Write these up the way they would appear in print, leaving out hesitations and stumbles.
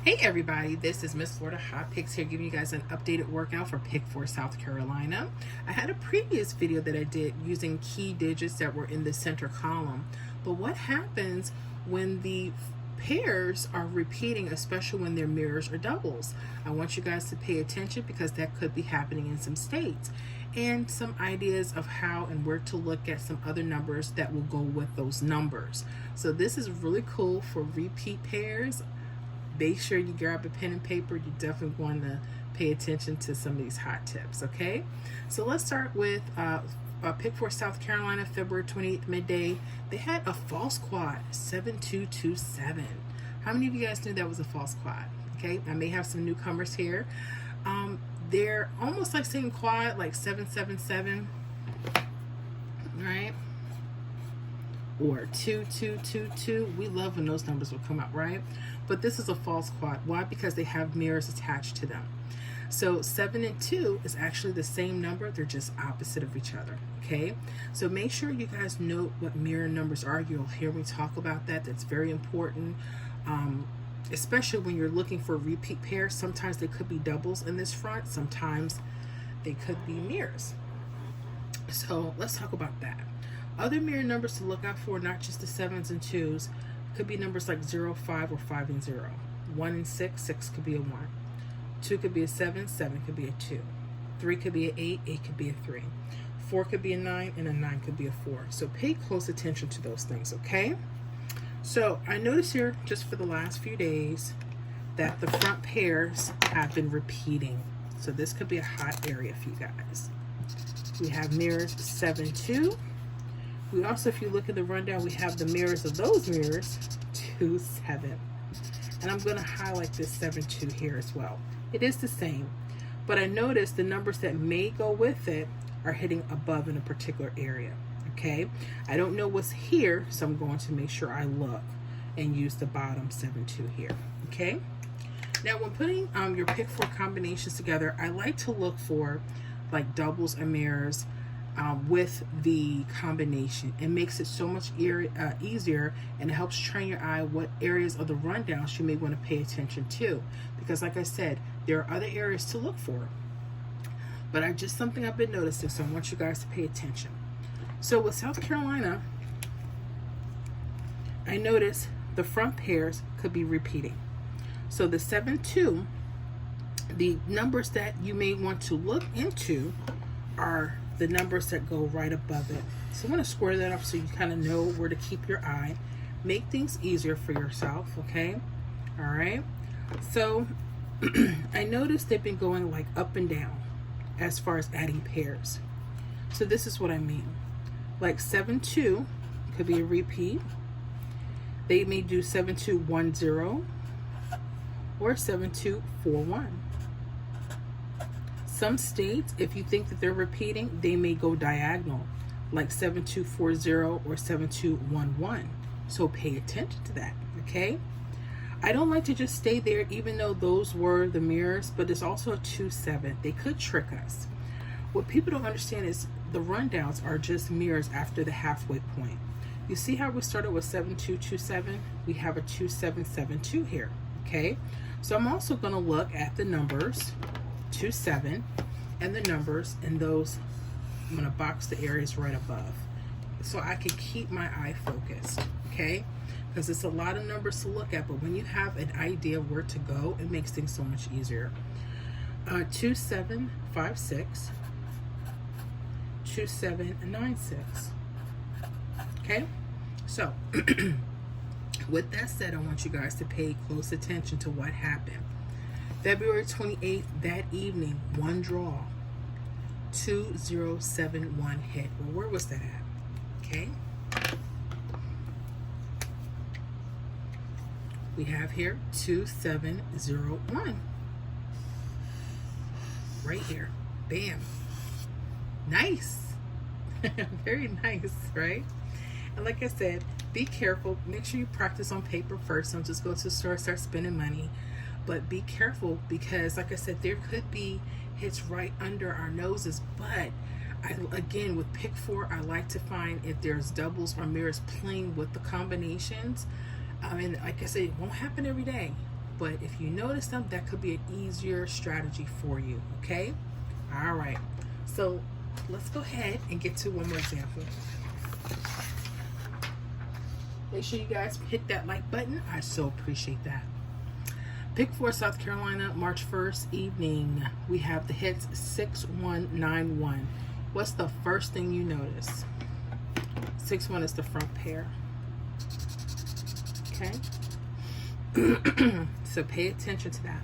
Hey everybody, this is Miss Florida Hot Picks here, giving you guys an updated workout for Pick 4 South Carolina. I had a previous video that I did using key digits that were in the center column, but what happens when the pairs are repeating, especially when they're mirrors or doubles? I want you guys to pay attention because that could be happening in some states, and some ideas of how and where to look at some other numbers that will go with those numbers. So this is really cool for repeat pairs. Make sure you grab a pen and paper. You definitely want to pay attention to some of these hot tips, okay? So let's start with Pick 4 South Carolina, February 28th, midday. They had a false quad, 7227. How many of you guys knew that was a false quad? Okay, I may have some newcomers here. They're almost like saying quad, like 777, right? Or 2222. We love when those numbers will come out, right? But this is a false quad. Why? Because they have mirrors attached to them. So 7 and 2 is actually the same number. They're just opposite of each other, okay? So make sure you guys note what mirror numbers are. You'll hear me talk about that. That's very important, especially when you're looking for repeat pairs. Sometimes they could be doubles in this front. Sometimes they could be mirrors. So let's talk about that. Other mirror numbers to look out for, not just the 7s and 2s, could be numbers like 0, 5, or 5 and 0. 1 and 6, 6 could be a 1. 2 could be a 7, 7 could be a 2. 3 could be an 8, 8 could be a 3. 4 could be a 9, and a 9 could be a 4. So pay close attention to those things, okay? So I noticed here, just for the last few days, that the front pairs have been repeating. So this could be a hot area for you guys. We have mirrors 7, 2. We also, if you look at the rundown, we have the mirrors of those mirrors, 2, 7. And I'm going to highlight this 7, 2 here as well. It is the same, but I noticed the numbers that may go with it are hitting above in a particular area, okay? I don't know what's here, so I'm going to make sure I look and use the bottom 7, 2 here, okay? Now, when putting your Pick 4 combinations together, I like to look for like doubles and mirrors with the combination. It makes it so much easier, and it helps train your eye what areas of the rundowns you may want to pay attention to, because like I said, there are other areas to look for, but something I've been noticing, so I want you guys to pay attention. So with South Carolina, I noticed the front pairs could be repeating. So the 7, 2, the numbers that you may want to look into are the numbers that go right above it. So I'm going to square that up so you kind of know where to keep your eye. Make things easier for yourself, okay? All right. So I noticed they've been going like up and down as far as adding pairs. So this is what I mean. Like 7, 2 could be a repeat. They may do 7, 2, 1, 0 or 7, 2, 4, 1. Some states, if you think that they're repeating, they may go diagonal, like 7240 or 7211. So pay attention to that, okay? I don't like to just stay there, even though those were the mirrors, but there's also a 2-7. They could trick us. What people don't understand is the rundowns are just mirrors after the halfway point. You see how we started with 7227? We have a 2772 here, okay? So I'm also going to look at the numbers 2, 7, and the numbers in those. I'm going to box the areas right above so I can keep my eye focused, okay? Because it's a lot of numbers to look at, but when you have an idea of where to go, it makes things so much easier. 2, 7, 5, 6, 2, 7, and 9, 6. Okay? So, with that said, I want you guys to pay close attention to what happened. February 28th, that evening, one draw, 2071 hit. Well, where was that at? Okay. We have here 2701. Right here. Bam. Nice. Very nice, right? And like I said, be careful. Make sure you practice on paper first. Don't just go to the store and start spending money. But be careful, because like I said, there could be hits right under our noses. But again, with Pick 4, I like to find if there's doubles or mirrors playing with the combinations. And like I said, it won't happen every day, but if you notice them, that could be an easier strategy for you, okay? All right, so let's go ahead and get to one more example. Make sure you guys hit that like button. I so appreciate that. Pick 4, South Carolina, March 1st evening. We have the hits 6191. What's the first thing you notice? 6-1 is the front pair. Okay. So pay attention to that.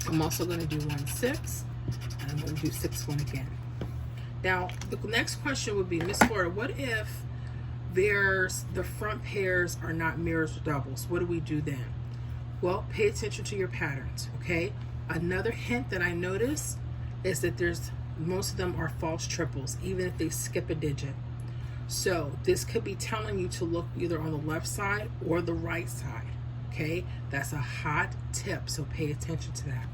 I'm also going to do 1-6, and I'm going to do 6-1 again. Now, the next question would be, Miss Florida, what if the front pairs are not mirrors or doubles? What do we do then? Well, pay attention to your patterns, okay? Another hint that I notice is that most of them are false triples, even if they skip a digit. So this could be telling you to look either on the left side or the right side, okay? That's a hot tip, so pay attention to that.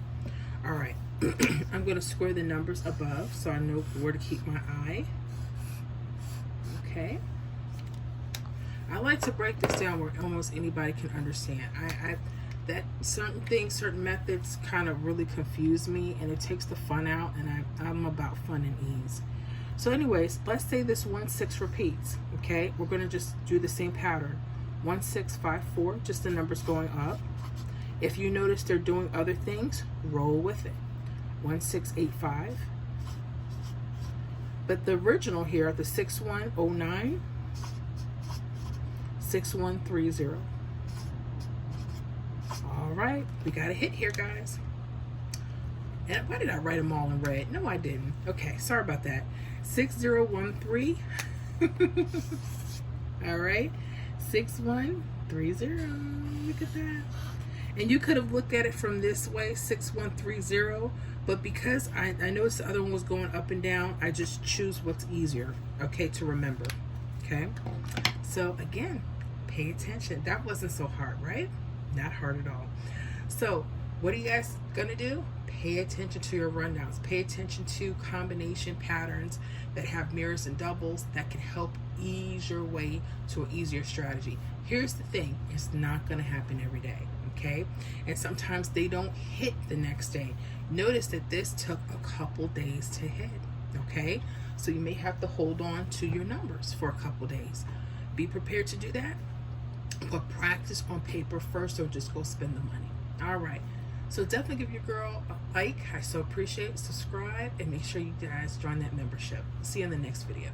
All right, I'm going to square the numbers above so I know where to keep my eye. Okay. I like to break this down where almost anybody can understand. That certain things, certain methods kind of really confuse me, and it takes the fun out, and I'm about fun and ease. So anyways, let's say this 1-6 repeats, okay? We're going to just do the same pattern. 1, 6, 5, 4, just the numbers going up. If you notice they're doing other things, roll with it. 1, 6, 8, 5. But the original here, the 6109, 6130. All right, we got a hit here, guys. And why did I write them all in red? No, I didn't. Okay, sorry about that. 6013. All right, 6130. Look at that. And you could have looked at it from this way, 6130. But because I noticed the other one was going up and down, I just choose what's easier, okay, to remember. Okay, so again, pay attention. That wasn't so hard, right? Not hard at all. So what are you guys gonna do? Pay attention to your rundowns. Pay attention to combination patterns that have mirrors and doubles that can help ease your way to an easier strategy. Here's the thing, it's not gonna happen every day, okay? And sometimes they don't hit the next day. Notice that this took a couple days to hit, okay? So you may have to hold on to your numbers for a couple days. Be prepared to do that, but practice on paper first, or just go spend the money. All right, so definitely give your girl a like. I so appreciate it. Subscribe, and make sure you guys join that membership. See you in the next video.